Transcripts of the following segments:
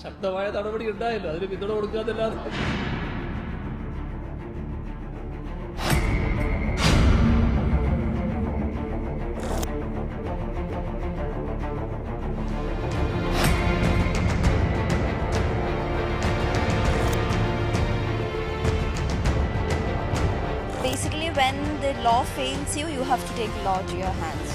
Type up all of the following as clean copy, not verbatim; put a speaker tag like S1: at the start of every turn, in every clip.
S1: ശക്തമായ നടപടി ഉണ്ടായില്ല. അതിന് പിന്തുണ കൊടുക്കാന്നല്ലാതെ.
S2: Basically, when the law fails you, you have to take law to your hands.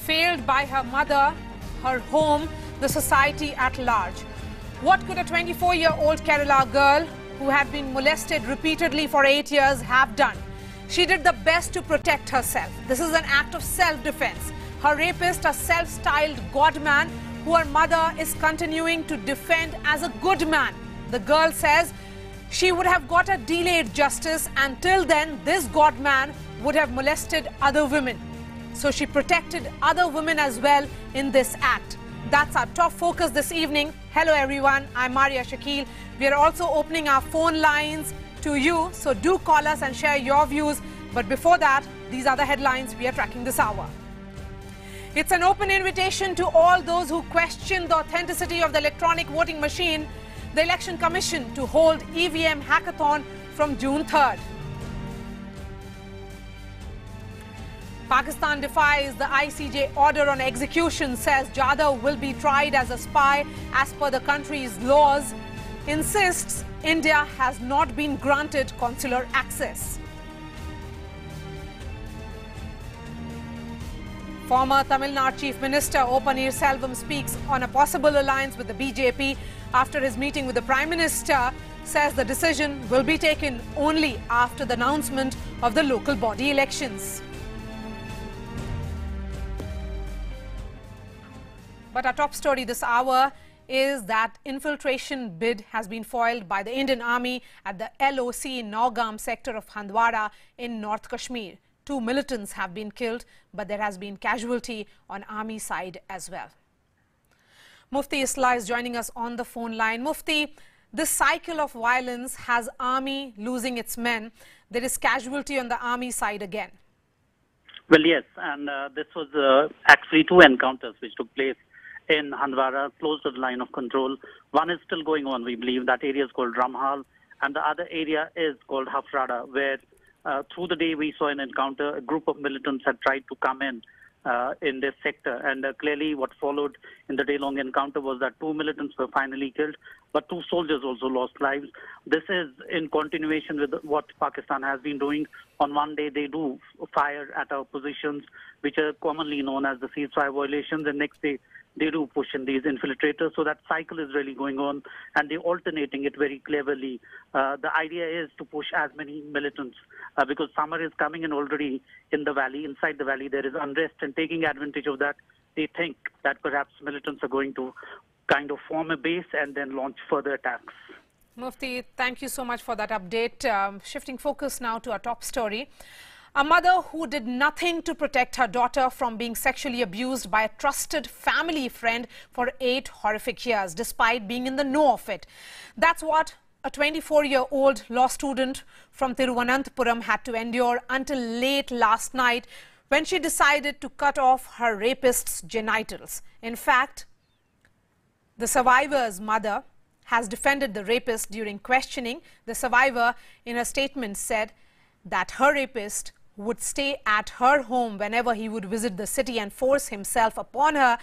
S3: Failed by her mother, her home, the society at large. What could a 24-year-old Kerala girl who had been molested repeatedly for 8 years have done? She did the best to protect herself. This is an act of self-defense. Her rapist, a self-styled God-man, who her mother is continuing to defend as a good man. The girl says she would have got a delayed justice. Until then, this God-man would have molested other women. So she protected other women as well in this act. That's our top focus this evening. Hello everyone, I'm Marya Shakil. We are also opening our phone lines to you, so do call us and share your views. But before that, these are the headlines we are tracking this hour. It's an open invitation to all those who question the authenticity of the electronic voting machine, the Election Commission to hold EVM hackathon from June 3rd. Pakistan defies the ICJ order on execution, says Jadhav will be tried as a spy as per the country's laws, insists India has not been granted consular access. Former Tamil Nadu Chief Minister O. Paneerselvam speaks on a possible alliance with the BJP after his meeting with the Prime Minister, says the decision will be taken only after the announcement of the local body elections. But our top story this hour is that infiltration bid has been foiled by the Indian Army at the LOC Naugam sector of Handwara in North Kashmir. 2 militants have been killed, but there has been casualty on Army side as well. Mufti Islah is joining us on the phone line. Mufti, this cycle of violence has Army losing its men. There is casualty on the Army side again.
S4: Well, yes, and this was actually 2 encounters which took place in Handwara, close to the line of control. One is still going on, we believe. That area is called Ramhal, and the other area is called Hafrada, where through the day we saw an encounter. A group of militants had tried to come in this sector, and clearly what followed in the day-long encounter was that 2 militants were finally killed, but 2 soldiers also lost lives. This is in continuation with what Pakistan has been doing. On one day they do fire at our positions, which are commonly known as the ceasefire violations, and next day they do push in these infiltrators. So that cycle is really going on, and they're alternating it very cleverly. The idea is to push as many militants because summer is coming, and already in the valley, inside the valley, there is unrest, and taking advantage of that, they think that perhaps militants are going to kind of form a base and then launch further attacks.
S3: Mufti, thank you so much for that update. Shifting focus now to our top story. A mother who did nothing to protect her daughter from being sexually abused by a trusted family friend for 8 horrific years, despite being in the know of it. That's what a 24-year-old law student from Thiruvananthapuram had to endure until late last night when she decided to cut off her rapist's genitals. In fact, the survivor's mother has defended the rapist during questioning. The survivor, in a statement, said that her rapist would stay at her home whenever he would visit the city and force himself upon her.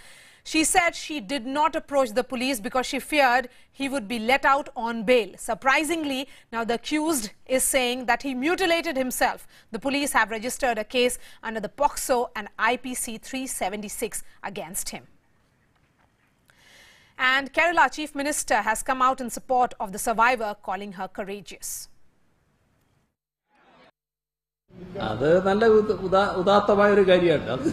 S3: She said she did not approach the police because she feared he would be let out on bail. Surprisingly, now the accused is saying that he mutilated himself. The police have registered a case under the POCSO and IPC 376 against him. And Kerala Chief Minister has come out in support of the survivor, calling her courageous.
S1: അത് നല്ല ഉദാത്തമായ ഒരു കാര്യമാണ്. അത്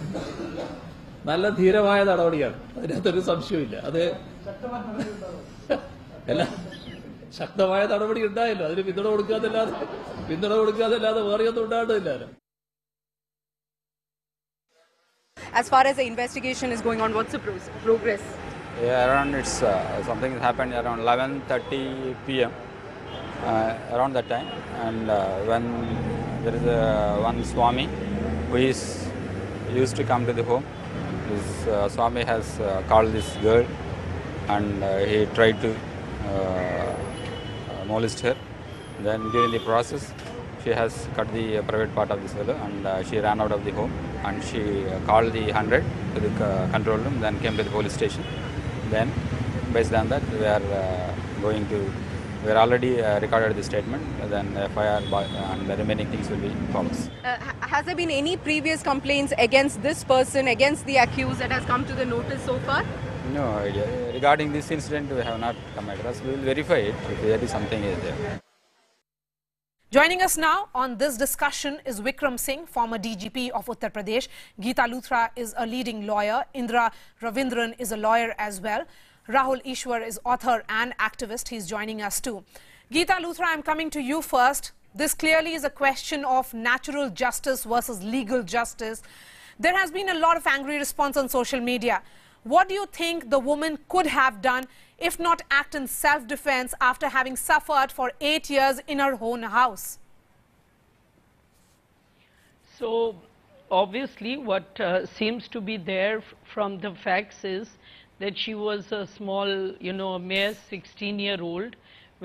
S1: നല്ല ധീരമായ നടപടിയാണ്. അതിനകത്തൊരു സംശയമില്ല. അത് ശക്തമായ നടപടി ഉണ്ടായില്ല. അതിന് പിന്തുണ കൊടുക്കാതല്ലാതെ വേറെയൊന്നും ഉണ്ടായിട്ടില്ല.
S5: As far as the investigation is going on, what's the progress?
S6: Yeah, around it's something happened around 11:30 p.m. Around that time, and when there is one Swami who is used to come to the home. This Swami has called this girl, and he tried to molest her. Then during the process, she has cut the private part of this fellow, and she ran out of the home, and she called the 100 to the control room, then came to the police station. Then based on that, we are already recorded the statement, then FIR and the remaining things will be follows.
S5: Has there been any previous complaints against this person, against the accused, that has come to the notice so far?
S6: No idea. Regarding this incident, we have not come across. We will verify it if there is something there.
S3: Joining us now on this discussion is Vikram Singh, former DGP of Uttar Pradesh. Geeta Luthra is a leading lawyer. Indra Ravindran is a lawyer as well. Rahul Ishwar is author and activist. He's joining us too. Geeta Luthra, I'm coming to you first. This clearly is a question of natural justice versus legal justice. There has been a lot of angry response on social media. What do you think the woman could have done, if not act in self-defense after having suffered for 8 years in her own house?
S7: So, obviously, what seems to be there from the facts is that she was a small, a mere 16-year-old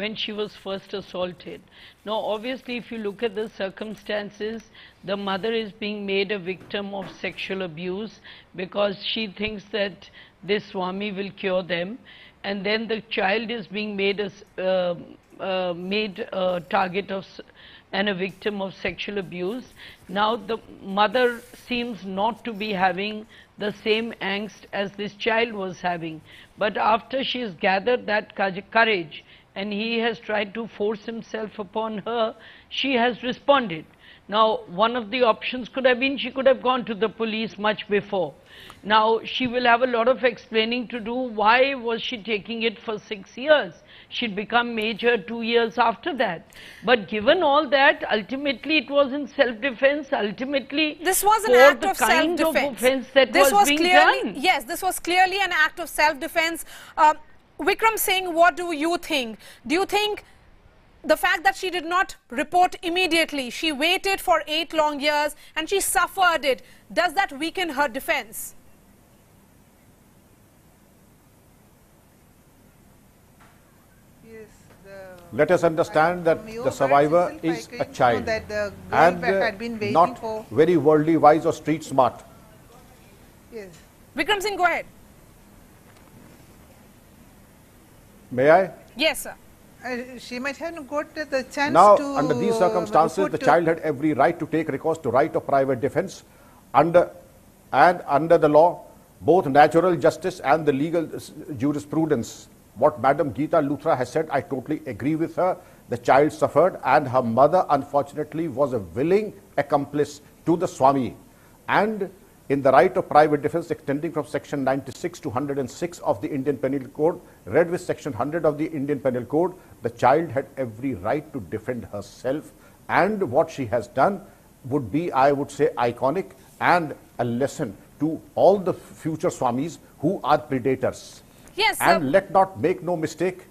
S7: when she was first assaulted. Now, obviously, if you look at the circumstances, the mother is being made a victim of sexual abuse because she thinks that this Swami will cure them, and then the child is being made a target of and a victim of sexual abuse. Now the mother seems not to be having the same angst as this child was having, but after she has gathered that courage and he has tried to force himself upon her, she has responded. Now, one of the options could have been she could have gone to the police much before. Now, she will have a lot of explaining to do. Why was she taking it for 6 years? She'd become major 2 years after that. But given all that, ultimately it was in self-defense. Ultimately,
S3: this was an act of self-defense.
S7: This was being done.
S3: Yes, this was clearly an act of self-defense. Vikram Singh, what do you think? Do you think the fact that she did not report immediately, she waited for 8 long years and she suffered it, does that weaken her defense?
S8: Let us understand that the survivor is a child and not very worldly wise or street smart.
S3: Yes. Vikram Singh, go ahead.
S8: May I?
S3: Yes, sir.
S9: She might have got the chance
S8: now,
S9: to...
S8: under these circumstances, the child had every right to take recourse to right of private defense under the law, both natural justice and the legal jurisprudence. What Madam Geeta Luthra has said, I totally agree with her. The child suffered and her mother, unfortunately, was a willing accomplice to the Swami. And in the right of private defense extending from section 96 to 106 of the Indian Penal Code, read with section 100 of the Indian Penal Code, the child had every right to defend herself, and what she has done would be, I would say, iconic and a lesson to all the future Swamis who are predators.
S3: Yes,
S8: and let not make no mistake,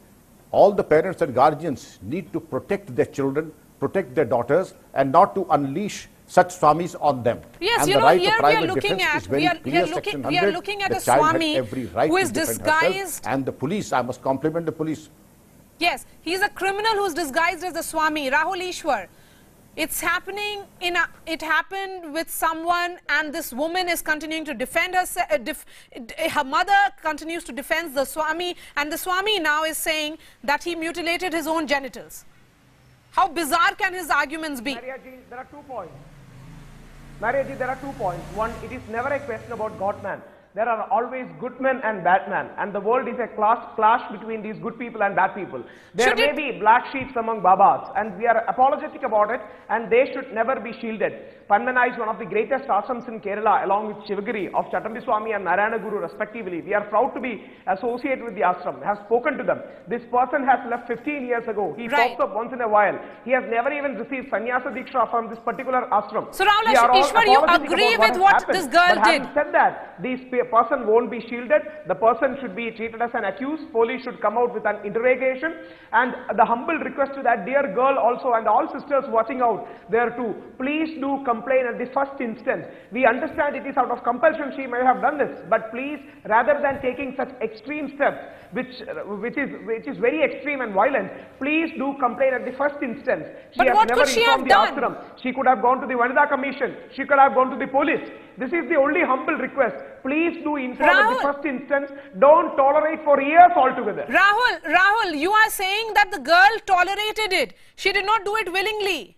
S8: all the parents and guardians need to protect their children, protect their daughters, and not to unleash such Swamis on them.
S3: Yes,
S8: and
S3: you
S8: the
S3: know,
S8: right
S3: here
S8: of
S3: we are
S8: private
S3: looking
S8: defense
S3: at,
S8: is very clear, section 100,
S3: we are looking at
S8: the
S3: a
S8: child
S3: Swami
S8: had every right
S3: who
S8: to
S3: is
S8: defend
S3: disguised.
S8: herself, and the police, I must compliment the police.
S3: Yes, he's a criminal who's disguised as the Swami, Rahul Ishwar. It's happening it happened with someone, and this woman is continuing to defend herself. Her mother continues to defend the Swami, and the Swami now is saying that he mutilated his own genitals. How bizarre can his arguments be?
S10: Marya ji, there are 2 points. Marya ji, there are 2 points. One, it is never a question about God-man. there are always good men and bad men, and the world is a clash between these good people and bad people. There may be black sheep among Babas, and we are apologetic about it, and they should never be shielded. Panmana is one of the greatest ashrams in Kerala, along with Shivagiri of Chattambi Swami and Narayana Guru respectively. We are proud to be associated with the ashram. I have spoken to them. This person has left 15 years ago. He pops up once in a while. He has never even received sannyasa diksha from this particular ashram.
S3: So Rahul Ishwar, you agree with what this girl did?
S10: Having said that, this person won't be shielded. The person should be treated as an accused. Police should come out with an interrogation. And the humble request to that dear girl also, and all sisters watching out there too, please do complain at the first instance. We understand it is out of compulsion she may have done this, but please, rather than taking such extreme steps, which is very extreme and violent, please do complain at the first instance.
S3: But what could she have done?
S10: She could have gone to the Vanida Commission. She could have gone to the police. This is the only humble request. Please do inform at the first instance. Don't tolerate for years altogether.
S3: Rahul, you are saying that the girl tolerated it. She did not do it willingly.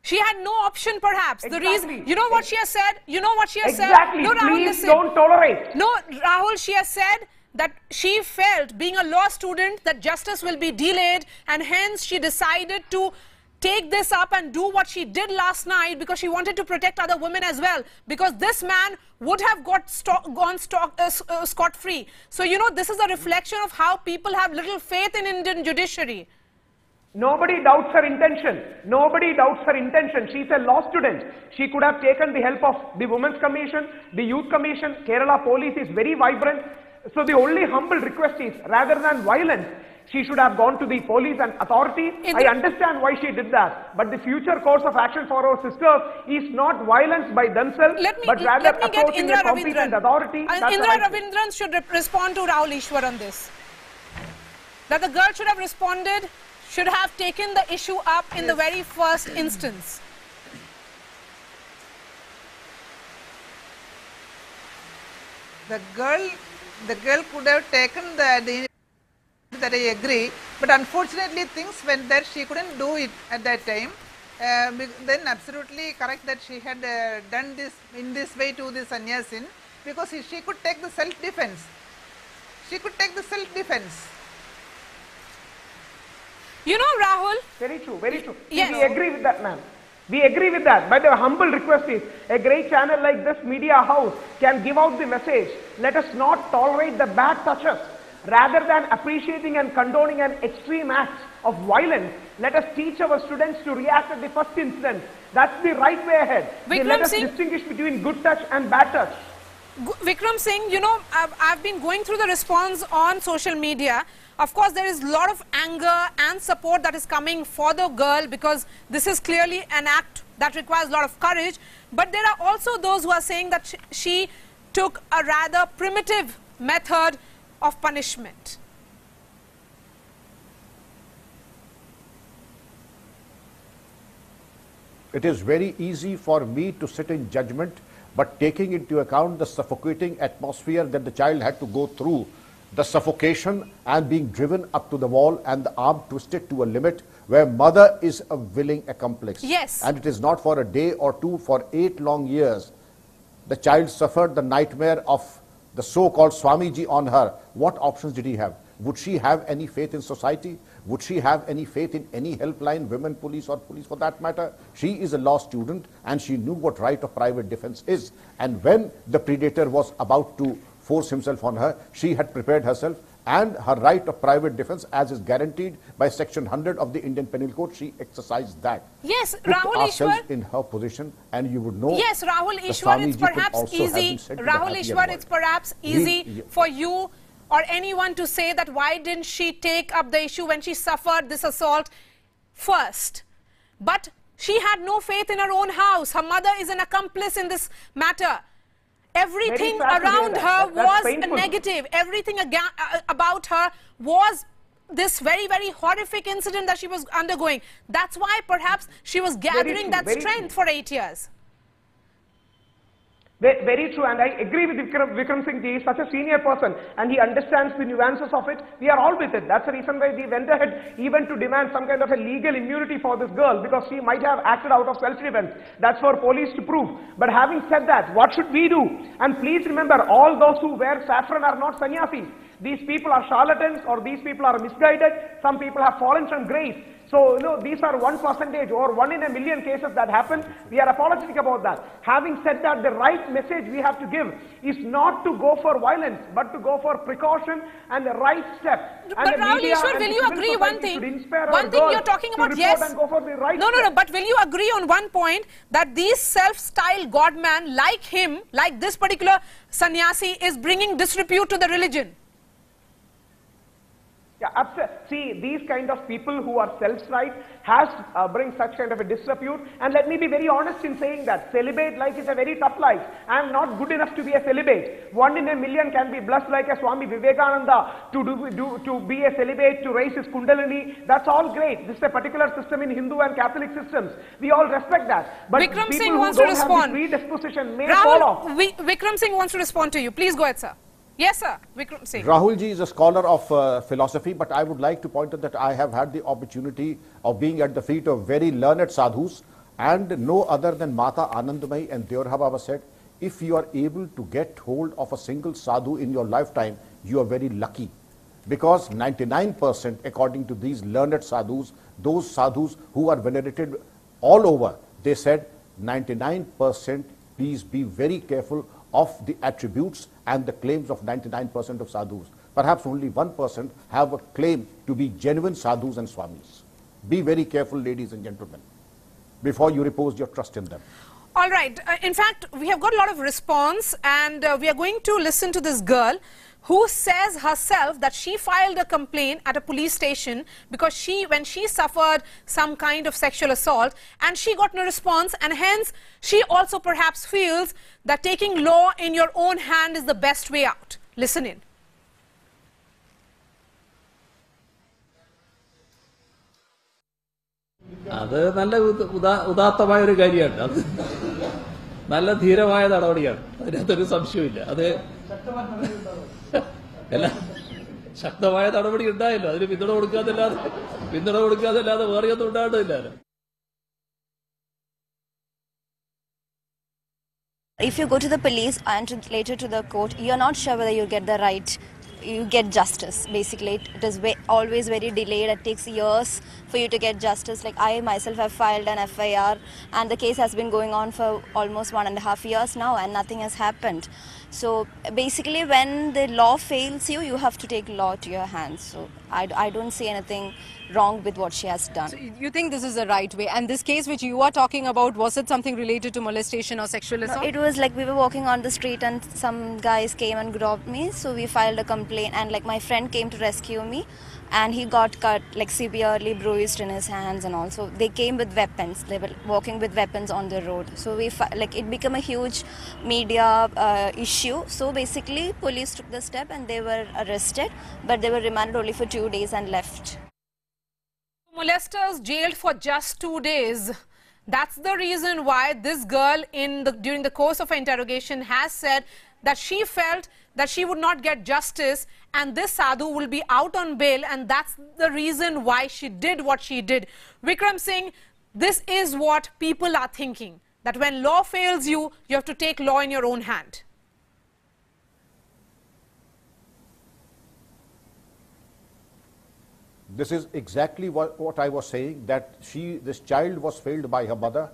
S3: She had no option, perhaps.
S10: Exactly.
S3: The reason, you know what she has said? You know what she has
S10: said?
S3: No, Rahul,
S10: please
S3: listen.
S10: Don't tolerate.
S3: No, Rahul, she has said that she felt, being a law student, that justice will be delayed, and hence she decided to take this up and do what she did last night, because she wanted to protect other women as well, because this man would have gone scot-free. So, you know, this is a reflection of how people have little faith in Indian judiciary.
S10: Nobody doubts her intention. Nobody doubts her intention. She's a law student. She could have taken the help of the Women's Commission, the Youth Commission. Kerala police is very vibrant. So the only humble request is, rather than violence, she should have gone to the police and authorities. I understand why she did that. But the future course of action for our sisters is not violence by themselves, but rather approaching a competent authority.
S3: Indra Ravindran should respond to Rahul Ishwar on this. That the girl should have responded, should have taken the issue up in the very first instance.
S9: The girl could have taken the that I agree, but unfortunately things went that she couldn't do it at that time. Then absolutely correct that she had done this in this way to the sannyasin, because she could take the self-defense. She could take the self-defense.
S3: You know, Rahul.
S10: Very true, very true.
S3: Yes.
S10: We agree with that, ma'am. We agree with that. But the humble request is, a great channel like this media house can give out the message. Let us not tolerate the bad touches. Rather than appreciating and condoning an extreme act of violence, let us teach our students to react at the first instance. That's the right way ahead. Let us distinguish between good touch and bad touch.
S3: Vikram Singh, you know, I've been going through the response on social media. Of course, there is a lot of anger and support that is coming for the girl, because this is clearly an act that requires a lot of courage. But there are also those who are saying that she took a rather primitive method of punishment.
S8: It is very easy for me to sit in judgment, but taking into account the suffocating atmosphere that the child had to go through, the suffocation and being driven up to the wall and the arm twisted to a limit, where mother is a willing accomplice.
S3: Yes.
S8: And it is not for a day or two, for 8 long years. The child suffered the nightmare of the so-called Swamiji on her. What options did he have? Would she have any faith in society? Would she have any faith in any helpline, women police or police for that matter? She is a law student and she knew what right of private defense is. And when the predator was about to force himself on her, she had prepared herself, and her right of private defense, as is guaranteed by Section 100 of the Indian Penal Code, she exercised that.
S3: Yes,
S8: Put
S3: Rahul
S8: ourselves
S3: Ishwar.
S8: in her position, and you would know.
S3: Yes, Rahul Ishwar, it's perhaps easy. Rahul Ishwar, it's perhaps easy for you or anyone to say that why didn't she take up the issue when she suffered this assault first? But she had no faith in her own house. Her mother is an accomplice in this matter. Everything around her was negative. Everything about her was this very, very horrific incident that she was undergoing. That's why perhaps she was gathering that strength for 8 years.
S10: Very true, and I agree with Vikram Singh. He is such a senior person and he understands the nuances of it. We are all with it. That's the reason why we went ahead even to demand some kind of a legal immunity for this girl, because she might have acted out of self-defense. That's for police to prove. But having said that, what should we do? And please remember, all those who wear saffron are not sannyasis. These people are charlatans, or these people are misguided. Some people have fallen from grace. So, these are 1% or 1 in a million cases that happen. We are apologetic about that. Having said that, the right message we have to give is not to go for violence, but to go for precaution and the right step.
S3: But Rahul Ishwar, will you agree one thing? One thing you're talking about, yes. No, but will you agree on one point that these self-styled godman like him, like this particular sannyasi, is bringing disrepute to the religion?
S10: Yeah, absolutely. See, these kind of people who are self-styled has bring such kind of a disrepute. And let me be very honest in saying that celibate life is a very tough life. I am not good enough to be a celibate. 1 in a million can be blessed like a Swami Vivekananda to be a celibate, to raise his kundalini. That's all great. This is a particular system in Hindu and Catholic systems. We all respect that. But
S3: Vikram
S10: people
S3: Singh
S10: who
S3: wants
S10: don't
S3: to respond.
S10: have this predisposition may fall off.
S3: Vikram Singh wants to respond to you. Please go ahead, sir. Yes, sir. Vikram Singh.
S8: Rahul ji is a scholar of philosophy, but I would like to point out that I have had the opportunity of being at the feet of very learned sadhus, and no other than Mata Anandamayi and Deorha Baba said, if you are able to get hold of a single sadhu in your lifetime, you are very lucky. Because 99%, according to these learned sadhus, those sadhus who are venerated all over, they said 99%, please be very careful of the attributes and the claims of 99% of sadhus. Perhaps only 1% have a claim to be genuine sadhus and swamis. Be very careful, ladies and gentlemen, before you repose your trust in them.
S3: All right. In fact, we have got a lot of response, and we are going to listen to this girl who says herself that she filed a complaint at a police station because when she suffered some kind of sexual assault, and she got no response, and hence she also perhaps feels that taking law in your own hand is the best way out. Listen in.
S1: അത് നല്ല ഉദാത്തമായ ഒരു കാര്യമാണ്. അത് നല്ല ധീരമായ നടപടിയാണ്, അതിനകത്തൊരു സംശയമില്ല. അത് എല്ലാം ശക്തമായ നടപടി ഉണ്ടായല്ലോ, അതിന് പിന്തുണ കൊടുക്കാതല്ലാതെ വേറെ ഒന്നും ഉണ്ടാകേണ്ടതില്ലല്ലോ.
S2: If you go to the police and later to the court, you're not sure whether you get the right, you get justice. Basically, it is always very delayed. It takes years for you to get justice. Like I myself have filed an FIR, and the case has been going on for almost 1.5 years now, and nothing has happened. So basically, when the law fails you, you have to take law to your hands. So I don't see anything wrong with what she has done.
S5: So you think this is the right way? And this case which you are talking about, was it something related to molestation or sexual assault?
S2: No, it was like we were walking on the street and some guys came and grabbed me. So we filed a complaint, and like my friend came to rescue me, and he got cut, like severely bruised in his hands, and also they came with weapons. They were walking with weapons on the road. So like it became a huge media issue. So basically police took the step and they were arrested, but they were remanded only for 2 days and left.
S3: Molesters jailed for just 2 days. That's the reason why this girl during the course of her interrogation has said that she felt that she would not get justice, and this sadhu will be out on bail, and that's the reason why she did what she did. Vikram Singh, this is what people are thinking, that when law fails you, you have to take law in your own hand.
S8: This is exactly what I was saying, that this child was failed by her mother,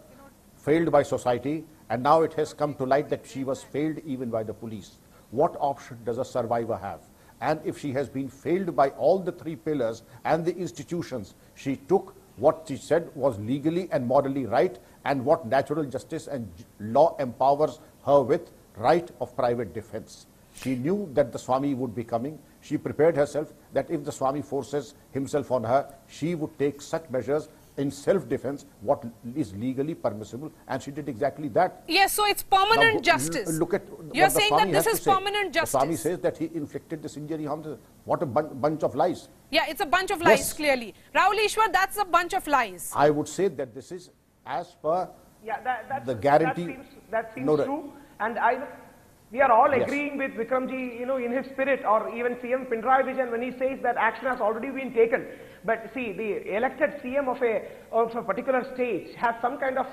S8: failed by society, and now it has come to light that she was failed even by the police. What option does a survivor have? And if she has been failed by all the 3 pillars and the institutions, she took what she said was legally and morally right, and what natural justice and law empowers her with, right of private defense. She knew that the Swami would be coming. She prepared herself that if the Swami forces himself on her, she would take such measures in self-defense, what is legally permissible, and she did exactly that.
S3: Yes, so it's permanent justice.
S8: Look at
S3: You're saying that this is permanent justice.
S8: The Swami says that he inflicted this injury on the, what a bunch of lies.
S3: Yeah, it's a bunch of lies,
S8: Yes.
S3: clearly. Rahul Ishwar, that's a bunch of lies.
S8: I would say that this is as per
S10: Yeah,
S8: the guarantee.
S10: That seems
S8: No,
S10: true. And we are all agreeing with Vikramji, in his spirit, or even CM Pinarayi Vijayan when he says that action has already been taken. But see, the elected CM of a particular state has some kind of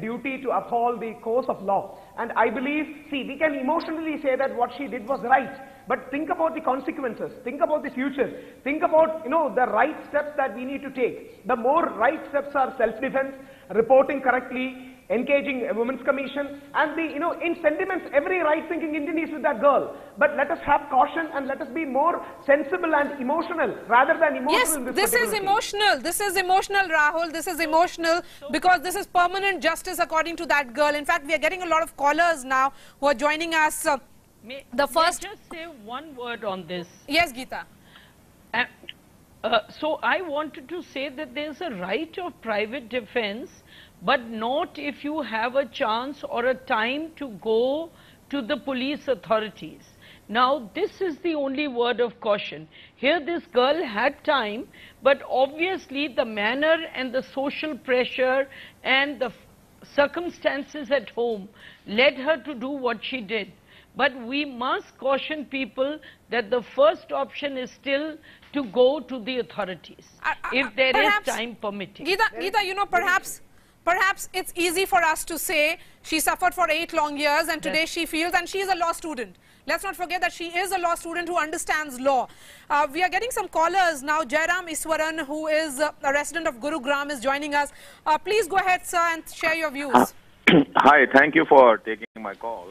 S10: duty to uphold the course of law. And I believe, see, we can emotionally say that what she did was right. But think about the consequences. Think about the future. Think about, the right steps that we need to take. The more right steps are self-defense, reporting correctly, engaging a women's commission, and in sentiments, every right-thinking Indian is with that girl. But let us have caution and let us be more sensible and emotional rather than emotional.
S3: Yes,
S10: in
S3: this is emotional. This is emotional, Rahul. This is emotional because this is permanent justice according to that girl. In fact, we are getting a lot of callers now who are joining us.
S7: May I just say one word on this?
S3: Yes, Geeta.
S7: So I wanted to say that there's a right of private defense, but not if you have a chance or a time to go to the police authorities. Now, this is the only word of caution. Here this girl had time, but obviously the manner and the social pressure and the circumstances at home led her to do what she did. But we must caution people that the first option is still to go to the authorities, if there is time permitting.
S3: Geeta, perhaps it's easy for us to say she suffered for 8 long years and today she feels, and she is a law student. Let's not forget that she is a law student who understands law. We are getting some callers now. Jairam Iswaran, who is a resident of Gurugram, is joining us. Please go ahead, sir, and share your views.
S11: Hi, thank you for taking my call.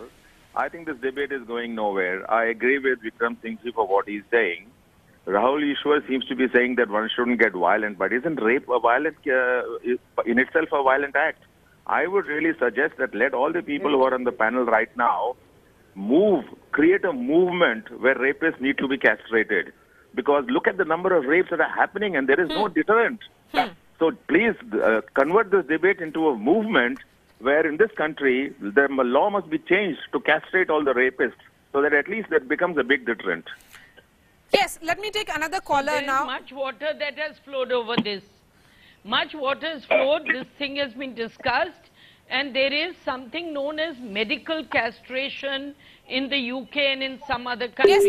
S11: I think this debate is going nowhere. I agree with Vikram Singh for what he's saying. Rahul Ishwar seems to be saying that one shouldn't get violent, but isn't rape a violent, in itself a violent act? I would really suggest that let all the people who are on the panel right now create a movement where rapists need to be castrated. Because look at the number of rapes that are happening and there is no deterrent. So please convert this debate into a movement where in this country the law must be changed to castrate all the rapists so that at least that becomes a big deterrent.
S3: Yes, let me take another caller
S7: there
S3: now.
S7: There is much water that has flowed over this. Much water has flowed, this thing has been discussed, and there is something known as medical castration in the UK and in some other countries.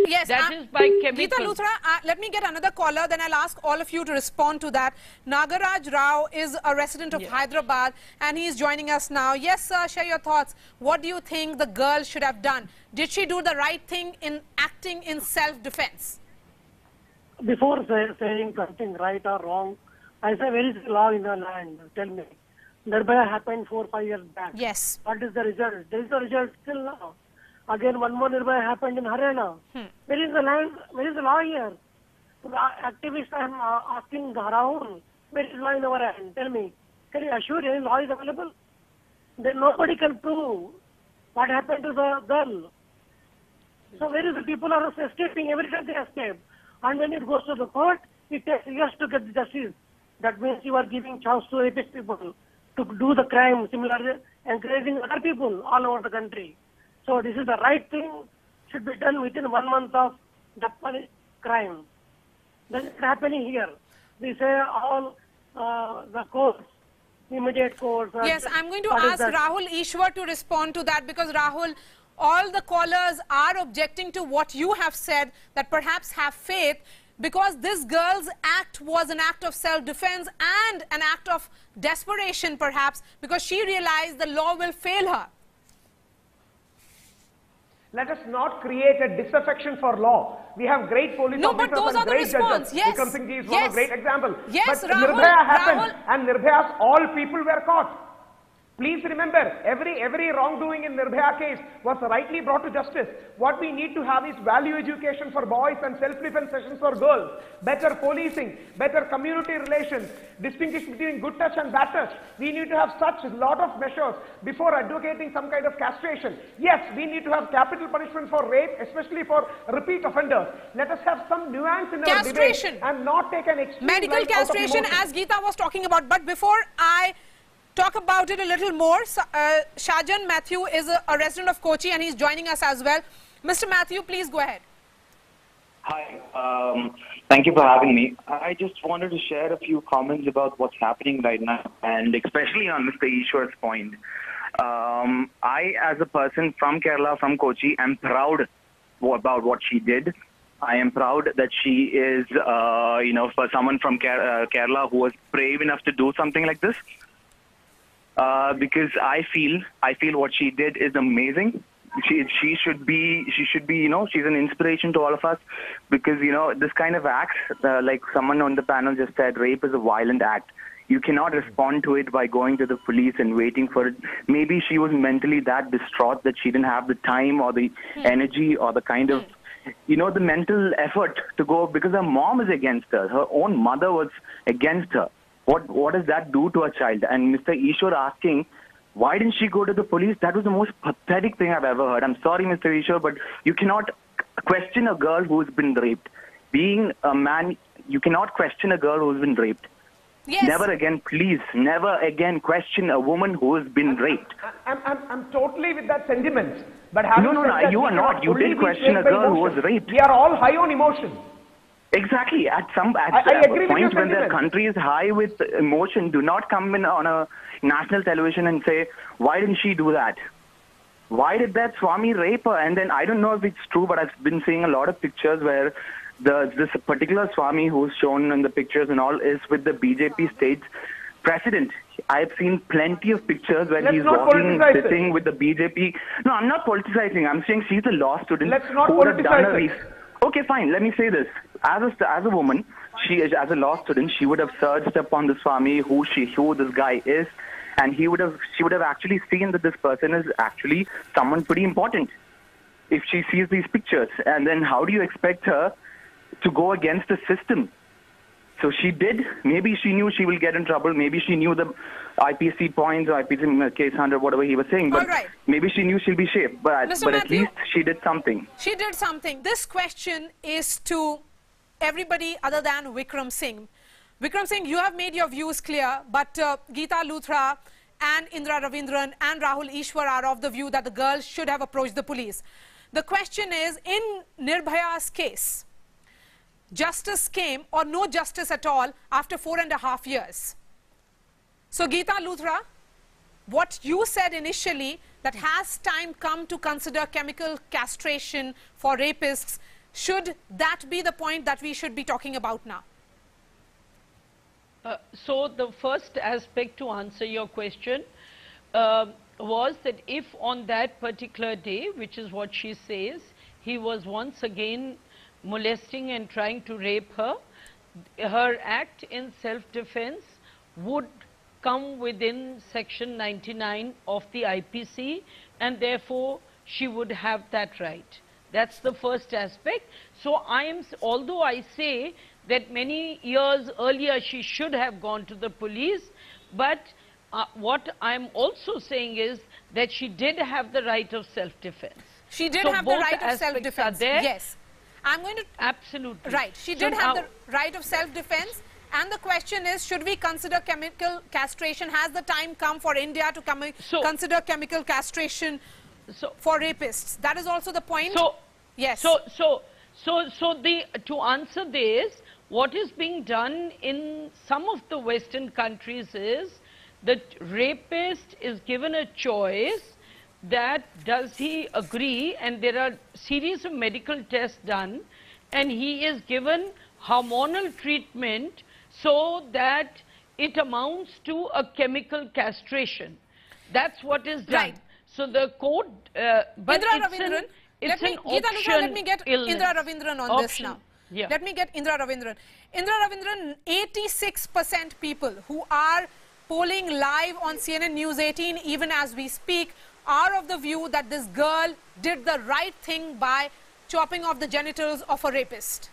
S3: Yes,
S7: that is by chemicals.
S3: Geeta Luthra, let me get another caller, then I'll ask all of you to respond to that. Nagaraj Rao is a resident of Hyderabad and he's joining us now. Yes, sir, share your thoughts. What do you think the girl should have done? Did she do the right thing in acting in self-defense?
S12: Before saying something right or wrong, I say where is the law in the land? Tell me. Nirbhaya happened 4 or 5 years back.
S3: Yes.
S12: What is the result? There is the result still now. Again, one more Nirbhaya happened in Haryana. Where is the land? Where is the law here? The activists, I am asking Rahul, where is law in our hand? Tell me. Can you assure any law is available? Then nobody can prove what happened to the girl. So where is the people are escaping? Every time they escape. And when it goes to the court, it takes years to get the justice. That means you are giving chance to rapist people to do the crime, similarly encouraging other people all over the country. So this is the right thing, should be done within 1 month of the crime. That is happening here. We say all the courts, immediate courts.
S3: Yes, I'm going to ask Rahul Ishwar to respond to that because Rahul, all the callers are objecting to what you have said, that perhaps have faith, because this girl's act was an act of self-defense and an act of desperation perhaps, because she realized the law will fail her.
S10: Let us not create a disaffection for law. We have great police officers
S3: those
S10: and
S3: are the
S10: great
S3: response.
S10: judges. Vikram Singh is one great example.
S3: Yes,
S10: but
S3: Rahul,
S10: Nirbhaya happened and Nirbhaya's all people were caught. Please remember, every wrongdoing in Nirbhaya case was rightly brought to justice. What we need to have is value education for boys and self-defense sessions for girls, better policing, better community relations, distinguish between good touch and bad touch. We need to have such a lot of measures before advocating some kind of castration. Yes, we need to have capital punishment for rape, especially for repeat offenders. Let us have some nuance in our debate and not take an extreme
S3: medical castration as Geeta was talking about. But before I talk about it a little more, Shajan Matthew is a resident of Kochi and he's joining us as well. Mr. Matthew, please go ahead.
S13: Hi, thank you for having me. I just wanted to share a few comments about what's happening right now, and especially on Mr. Ishwar's point. I, as a person from Kerala, from Kochi, am proud about what she did. I am proud that she is, for someone from Kerala who was brave enough to do something like this. Because I feel what she did is amazing. She should be, she's an inspiration to all of us, because, this kind of acts, like someone on the panel just said, rape is a violent act. You cannot respond to it by going to the police and waiting for it. Maybe she was mentally that distraught that she didn't have the time or the energy or the kind of, the mental effort to go, because her mom is against her. Her own mother was against her. What does that do to a child? And Mr. Ishwar asking, why didn't she go to the police? That was the most pathetic thing I've ever heard. I'm sorry, Mr. Ishwar, but you cannot question a girl who's been raped. Being a man, you cannot question a girl who's been raped.
S3: Yes.
S13: Never again, please, never again question a woman who has been raped.
S10: I'm totally with that sentiment. But
S13: No, you are not. You did question a girl who was raped.
S10: We are all high on emotion.
S13: Exactly. At
S10: I
S13: a
S10: agree with
S13: point
S10: your
S13: when their
S10: sentiment.
S13: country is high with emotion, do not come in on a national television and say, why didn't she do that? Why did that Swami rape her? And then I don't know if it's true, but I've been seeing a lot of pictures where this particular Swami who's shown in the pictures and all is with the BJP state president. I've seen plenty of pictures where he's walking, sitting with the BJP. No, I'm not politicizing. I'm saying she's a law student.
S10: Let's not
S13: who would have done
S10: politicize
S13: a Okay, fine. Let me say this. As a woman, she is, as a law student, she would have searched upon the Swami, who this guy is, and she would have actually seen that this person is actually someone pretty important if she sees these pictures. And then how do you expect her to go against the system? So she did. Maybe she knew she will get in trouble. Maybe she knew the IPC points or IPC case 100, whatever he was saying. But maybe she knew she'll be safe. But at least she did something.
S3: She did something. This question is to everybody other than Vikram Singh. Vikram Singh, you have made your views clear, but Geeta Luthra and Indra Ravindran and Rahul Ishwar are of the view that the girl should have approached the police. The question is, in Nirbhaya's case, justice came or no justice at all after 4.5 years. So Geeta Luthra, what you said initially, that has time come to consider chemical castration for rapists, should that be the point that we should be talking about now?
S7: So the first aspect to answer your question was that if on that particular day, which is what she says, he was once again molesting and trying to rape her, her act in self-defense would come within section 99 of the IPC, and therefore she would have that right. That's the first aspect. So although I say that many years earlier she should have gone to the police, but what I'm also saying is that she did have the right of self-defense.
S3: She did have the right of self-defense, yes. I'm going to...
S7: Absolutely.
S3: Right. She did have the right of self-defense. And the question is, should we consider chemical castration? Has the time come for India to consider chemical castration for rapists? That is also the point. Yes.
S7: To answer this, what is being done in some of the Western countries is that rapist is given a choice that does he agree, and there are series of medical tests done, and he is given hormonal treatment so that it amounts to a chemical castration. That's what is done.
S3: Right.
S7: So the court, but it's an option.
S3: Let me get Indra Ravindran on this now.
S7: Yeah.
S3: Let me get Indra Ravindran. Indra Ravindran, 86% people who are polling live on CNN News 18, even as we speak, are of the view that this girl did the right thing by chopping off the genitals of a rapist.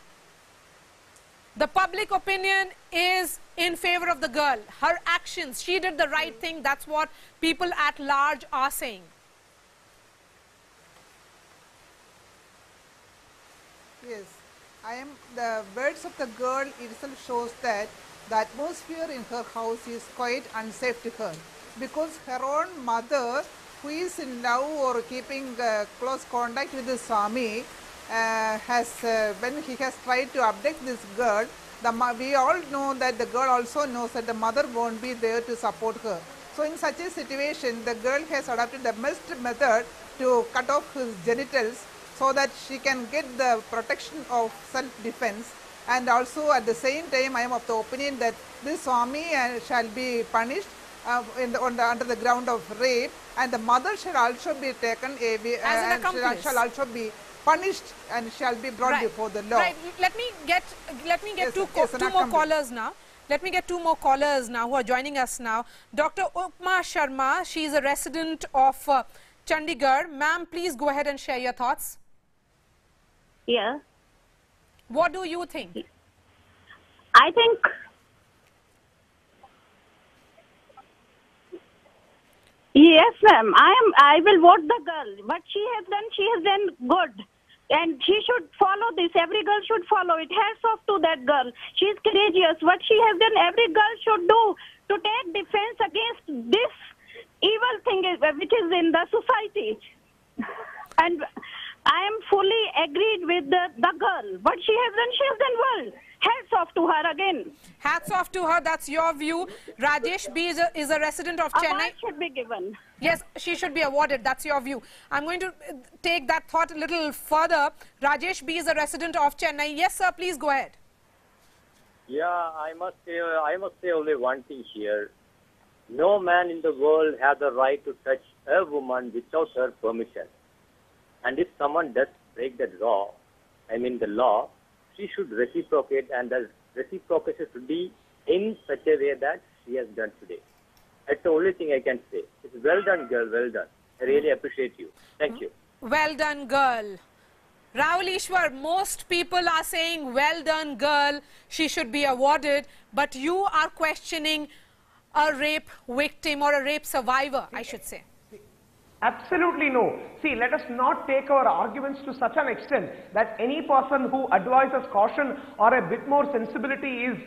S3: The public opinion is in favor of the girl. Her actions, she did the right thing. That's what people at large are saying.
S9: Yes, the words of the girl itself shows that the atmosphere in her house is quite unsafe to her, because her own mother, who is in love or keeping close contact with the Swami, when he has tried to abduct this girl, we all know that the girl also knows that the mother won't be there to support her. So in such a situation, the girl has adopted the best method to cut off his genitals so that she can get the protection of self-defense. And also at the same time, I am of the opinion that this Swami shall be punished under the ground of rape, and the mother shall also be taken shall also be punished and shall be brought before the law.
S3: Right. Let me get two more callers now. Let me get two more callers now who are joining us now. Dr. Upma Sharma, she is a resident of Chandigarh. Ma'am, please go ahead and share your thoughts.
S14: Yeah.
S3: What do you think?
S14: I think yes, ma'am. I will vote the girl. What she has done good. And she should follow this. Every girl should follow it. Hats off to that girl. She is courageous. What she has done, every girl should do to take defense against this evil thing which is in the society. And I am fully agreed with the girl. What she has done well. Hats off to her again.
S3: Hats off to her. That's your view. Rajesh B is a resident of Chennai.
S14: Award should be given.
S3: Yes, she should be awarded. That's your view. I'm going to take that thought a little further. Rajesh B is a resident of Chennai. Yes, sir. Please go ahead.
S15: Yeah, I must say only one thing here. No man in the world has the right to touch a woman without her permission. And if someone does break the law, the law, she should reciprocate, and the reciprocation should be in such a way that she has done today. That's the only thing I can say. It's well done, girl, well done. I really appreciate you. Thank you.
S3: Well done, girl. Rahul Ishwar, most people are saying, well done, girl, she should be awarded, but you are questioning a rape victim or a rape survivor, I should say.
S10: Absolutely no. See, let us not take our arguments to such an extent that any person who advises caution or a bit more sensibility is,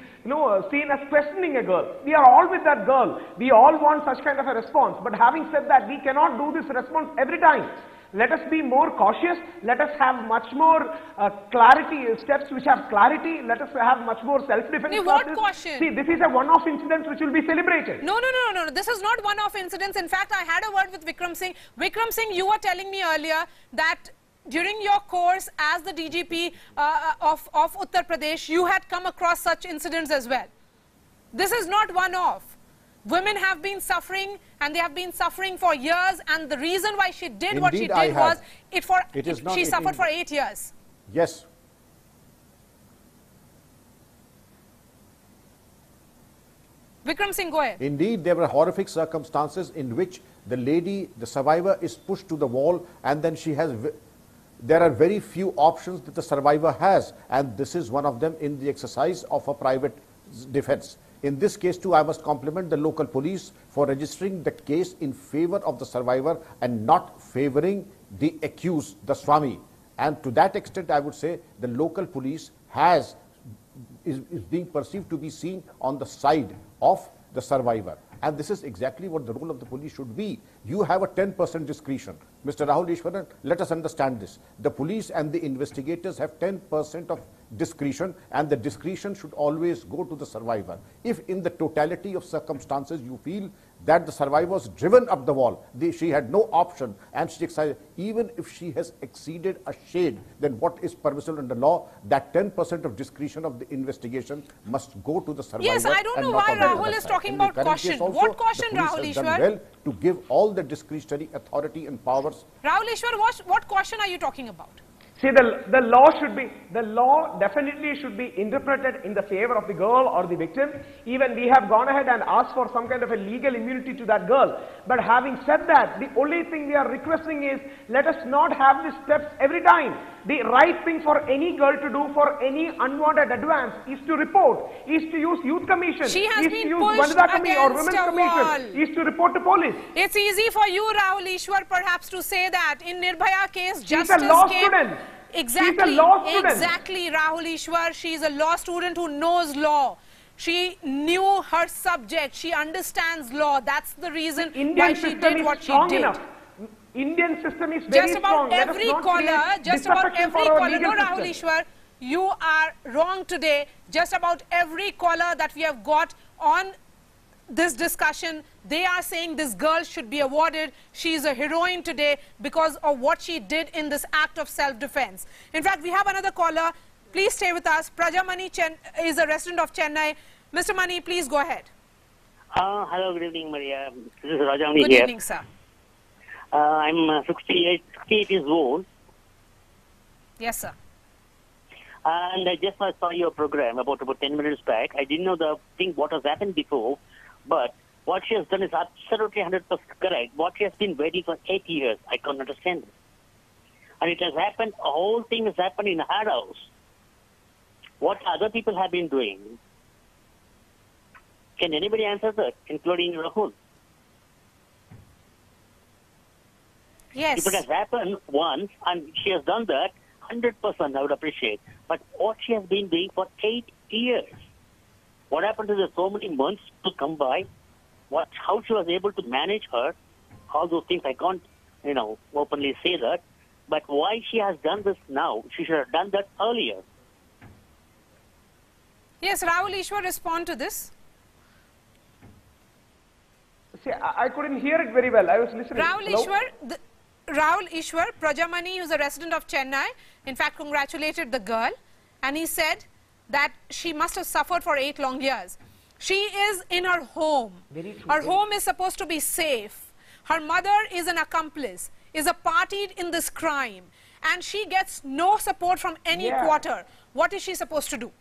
S10: seen as questioning a girl. We are all with that girl. We all want such kind of a response. But having said that, we cannot do this response every time. Let us be more cautious. Let us have much more clarity, steps which have clarity. Let us have much more self-defense.
S3: What caution?
S10: See, this is a one-off incident which will be celebrated.
S3: No. This is not one-off incidents. In fact, I had a word with Vikram Singh. Vikram Singh, you were telling me earlier that during your course as the DGP of Uttar Pradesh, you had come across such incidents as well. This is not one-off. Women have been suffering, and they have been suffering for years, and the reason why she did what she did was she suffered for 8 years.
S8: Yes.
S3: Vikram Singh, go ahead.
S8: Indeed, there were horrific circumstances in which the lady, the survivor, is pushed to the wall, and then there are very few options that the survivor has, and this is one of them in the exercise of a private defense. In this case too, I must compliment the local police for registering the case in favor of the survivor and not favoring the accused, the Swami. And to that extent, I would say the local police is being perceived to be seen on the side of the survivor. And this is exactly what the role of the police should be. You have a 10% discretion. Mr. Rahul Ishwaran, let us understand this. The police and the investigators have 10% of discretion, and the discretion should always go to the survivor. If in the totality of circumstances you feel that the survivor was driven up the wall, she had no option, and she excited, even if she has exceeded a shade than what is permissible under law, that 10% of discretion of the investigation must go to the survivor.
S3: Yes, I don't know why Rahul is talking about caution.
S8: Also,
S3: what caution, Rahul Ishwar?
S8: Well, to give all the discretionary authority and powers.
S3: Rahul Ishwar, what caution are you talking about?
S10: See, the law definitely should be interpreted in the favor of the girl or the victim. Even we have gone ahead and asked for some kind of a legal immunity to that girl. But having said that, the only thing we are requesting is, let us not have these steps every time. The right thing for any girl to do for any unwanted advance is to report, is to use youth commission,
S3: she has
S10: is
S3: been
S10: to use
S3: pushed
S10: Vanida commission or women's
S3: against a wall.
S10: commission, is to report to police.
S3: It's easy for you, Rahul Ishwar, perhaps to say that. In Nirbhaya case,
S10: She's
S3: justice
S10: a law
S3: came.
S10: student.
S3: Exactly,
S10: She's a law student.
S3: Exactly, Rahul Ishwar. She is a law student who knows law. She knew her subject. She understands law. That's the reason why she did what she did.
S10: Enough. Indian system is very strong.
S3: Just about every caller, no, Rahul Ishwar, you are wrong today. Just about every caller that we have got on this discussion. They are saying this girl should be awarded. She is a heroine today because of what she did in this act of self-defense. In fact, we have another caller. Please stay with us. Prajamani is a resident of Chennai. Mr. Mani, please go ahead.
S16: Hello, good evening, Maria. This is Rajamani here.
S3: Good evening, sir.
S16: I'm 68 years old.
S3: Yes, sir.
S16: And I just saw your program about 10 minutes back. I didn't know the thing what has happened before, but what she has done is absolutely 100% correct. What she has been waiting for 8 years, I can't understand it. And it has happened, the whole thing has happened in her house. What other people have been doing? Can anybody answer that, including Rahul?
S3: Yes.
S16: If it has happened once and she has done that, 100% I would appreciate. But what she has been doing for 8 years, what happened is so many months to come by, how she was able to manage her, all those things I can't, openly say that. But why she has done this now? She should have done that earlier.
S3: Yes, Rahul Ishwar, respond to this.
S10: See, I couldn't hear it very well. I was listening.
S3: Rahul Ishwar, Prajamani, who's a resident of Chennai, in fact congratulated the girl, and he said that she must have suffered for 8 long years. She is in her home. Her home is supposed to be safe. Her mother is an accomplice, is a party in this crime, and she gets no support from any quarter. What is she supposed to do?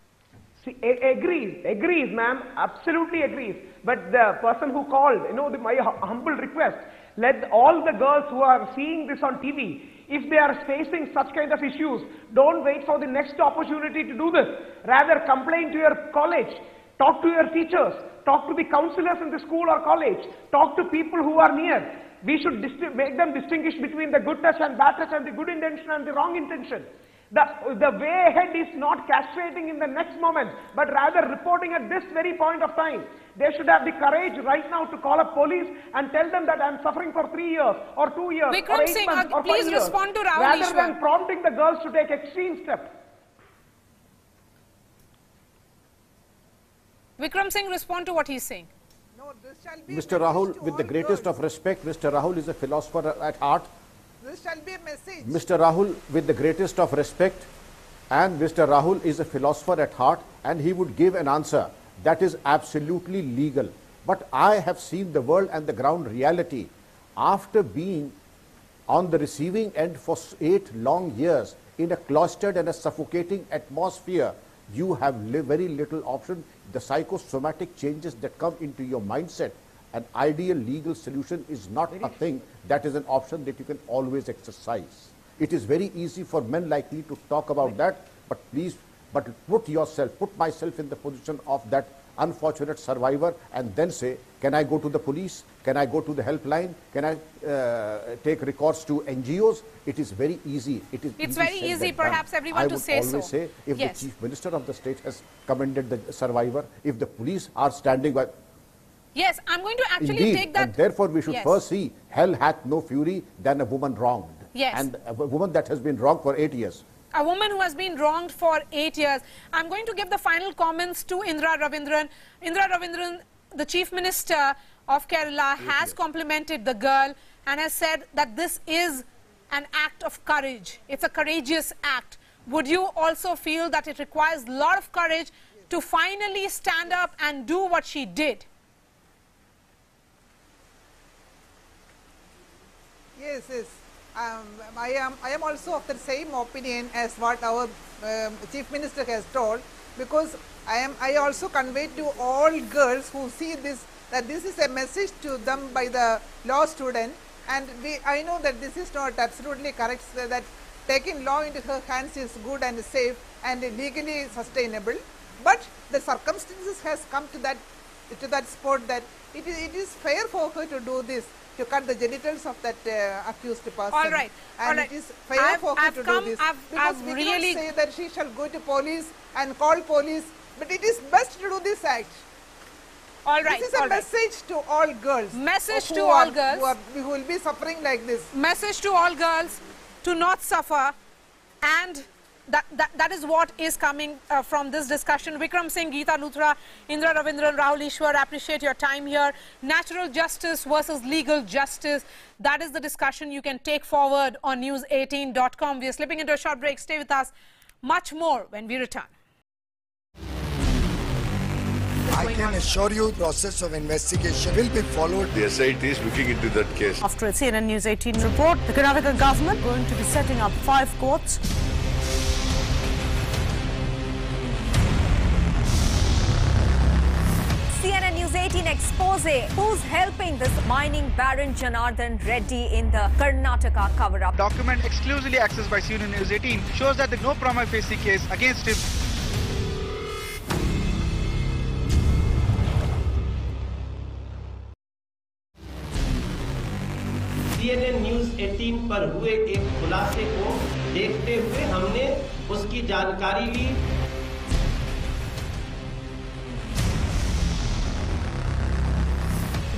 S10: See, agrees, ma'am, absolutely agrees. But the person who called, my humble request, let all the girls who are seeing this on TV, if they are facing such kind of issues, don't wait for the next opportunity to do this. Rather, complain to your college, talk to your teachers, talk to the counselors in the school or college, talk to people who are near. We should make them distinguish between the good touch and bad touch and the good intention and the wrong intention. The way ahead is not castrating in the next moment, but rather reporting at this very point of time. They should have the courage right now to call up police and tell them that I'm suffering for 3 years or 2 years
S3: Vikram
S10: or 8
S3: Singh,
S10: months or 5
S3: please
S10: years,
S3: respond to Rahul
S10: rather
S3: Ishwar.
S10: than prompting the girls to take extreme steps.
S3: Vikram Singh, respond to what he's saying.
S9: No, this shall be
S8: Mr. Rahul, with the greatest of respect, Mr. Rahul is a philosopher at heart.
S9: This shall be a message.
S8: Mr. Rahul, with the greatest of respect, and Mr. Rahul is a philosopher at heart, and he would give an answer that is absolutely legal. But I have seen the world and the ground reality. After being on the receiving end for 8 long years in a cloistered and a suffocating atmosphere, you have very little option. The psychosomatic changes that come into your mindset, an ideal legal solution is not a thing that is an option that you can always exercise. It is very easy for men like me to talk about that, but please, put myself in the position of that unfortunate survivor and then say, can I go to the police? Can I go to the helpline? Can I take recourse to NGOs? It is very easy.
S3: It's very easy, perhaps, everyone to say so.
S8: I would always say, if the Chief Minister of the state has commended the survivor, if the police are standing by...
S3: Yes, I'm going to actually
S8: Indeed,
S3: take that...
S8: and therefore we should first see, hell hath no fury than a woman wronged.
S3: Yes.
S8: And a woman that has been wronged for 8 years.
S3: A woman who has been wronged for 8 years. I'm going to give the final comments to Indra Ravindran. Indra Ravindran, the Chief Minister of Kerala, has complimented the girl and has said that this is an act of courage. It's a courageous act. Would you also feel that it requires a lot of courage to finally stand up and do what she did?
S9: Yes. I am also of the same opinion as what our Chief Minister has told, because I also convey to all girls who see this that this is a message to them by the law student, and I know that this is not absolutely correct, that taking law into her hands is good and safe and legally sustainable, but the circumstances has come to that spot that it is fair for her to do this, to cut the genitals of that accused person.
S3: All right.
S9: And it is fair for her to do this. Because we cannot say that she shall go to police and call police, but it is best to do this act.
S3: All right.
S9: This is a message to all girls.
S3: Message to all girls.
S9: Who will be suffering like this.
S3: Message to all girls to not suffer and that is what is coming from this discussion. Vikram Singh, Geeta Luthra, Indra Ravindran, Rahul Ishwar, appreciate your time here. Natural justice versus legal justice. That is the discussion you can take forward on news18.com. We are slipping into a short break. Stay with us. Much more when we return.
S17: I can assure you the process of investigation will be followed.
S18: The SIT is looking into that case.
S19: After a CNN News 18 report, the Karnataka government going to be setting up 5 courts.
S20: CNN News 18 expose. Who's helping this mining baron Janardhan Reddy in the Karnataka cover-up?
S21: Document exclusively accessed by CNN News 18 shows that there is no prima facie case against him.
S22: CNN news 18 पर हुए एक खुलासे को देखते हुए हमने उसकी जानकारी ली।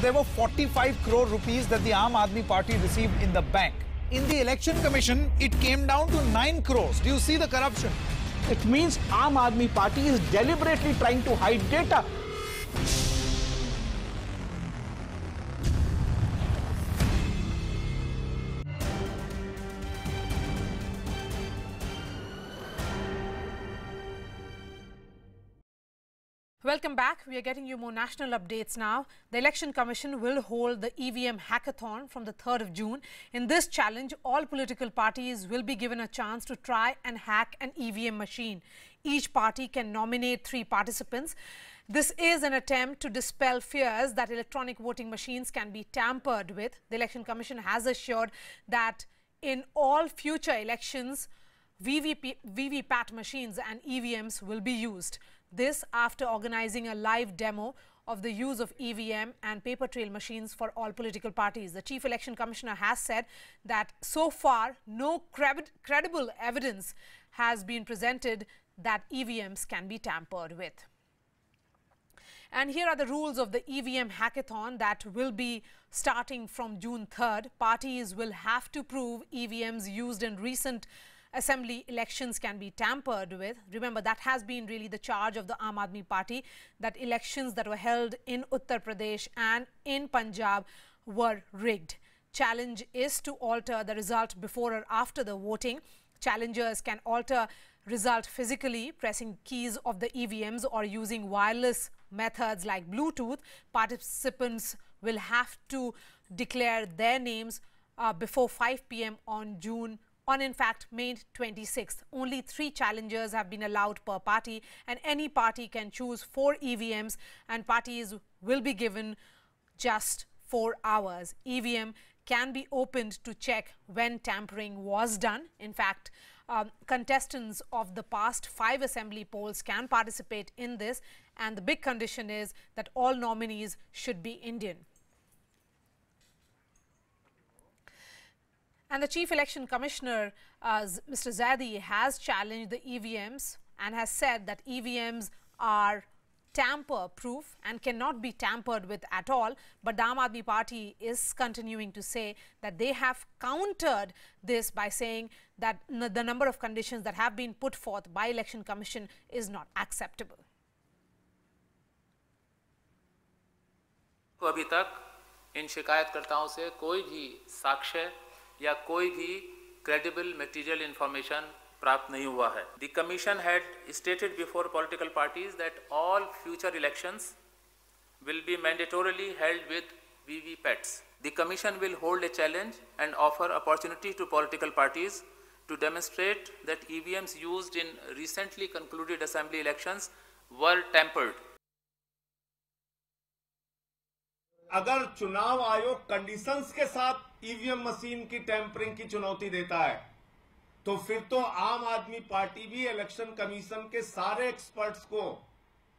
S23: There were 45 crore rupees that the Aam Aadmi Party received in the bank. In the Election Commission, it came down to 9 crores. Do you see the corruption?
S24: It means Aam Aadmi Party is deliberately trying to hide data.
S3: Welcome back. We are getting you more national updates now. The Election Commission will hold the EVM hackathon from the 3rd of June. In this challenge, all political parties will be given a chance to try and hack an EVM machine. Each party can nominate 3 participants. This is an attempt to dispel fears that electronic voting machines can be tampered with. The Election Commission has assured that in all future elections, VVPAT machines and EVMs will be used. This after organizing a live demo of the use of EVM and paper trail machines for all political parties. The Chief Election Commissioner has said that so far no credible evidence has been presented that EVMs can be tampered with. And here are the rules of the EVM hackathon that will be starting from June 3rd. Parties will have to prove EVMs used in recent assembly elections can be tampered with. Remember, that has been really the charge of the Aam Aadmi Party, that elections that were held in Uttar Pradesh and in Punjab were rigged. Challenge is to alter the result before or after the voting. Challengers can alter result physically, pressing keys of the EVMs or using wireless methods like Bluetooth. Participants will have to declare their names before 5 p.m. on in fact, May 26th. Only 3 challengers have been allowed per party, and any party can choose 4 EVMs, and parties will be given just 4 hours. EVM can be opened to check when tampering was done. In fact, contestants of the past 5 assembly polls can participate in this, and the big condition is that all nominees should be Indian. And the Chief Election Commissioner, Mr. Zaidi, has challenged the EVMs and has said that EVMs are tamper-proof and cannot be tampered with at all. But the Aam Aadmi Party is continuing to say that they have countered this by saying that the number of conditions that have been put forth by Election Commission is not acceptable.
S1: अभी तक इन शिकायतकर्ताओं से कोई भी साक्ष्य या कोई भी credible material information प्राप्त नहीं हुआ है. The Commission had stated before political parties that all future elections will be mandatorily held with VVPATs. The Commission will hold a challenge and offer opportunity to political parties to demonstrate that EVMs used in recently concluded assembly elections were tampered.
S25: अगर चुनाव आयोग conditions के साथ EVM machine की tampering की चुनौती देता है तो फिर तो आम आदमी पार्टी भी इलेक्शन कमीशन के सारे एक्सपर्ट्स को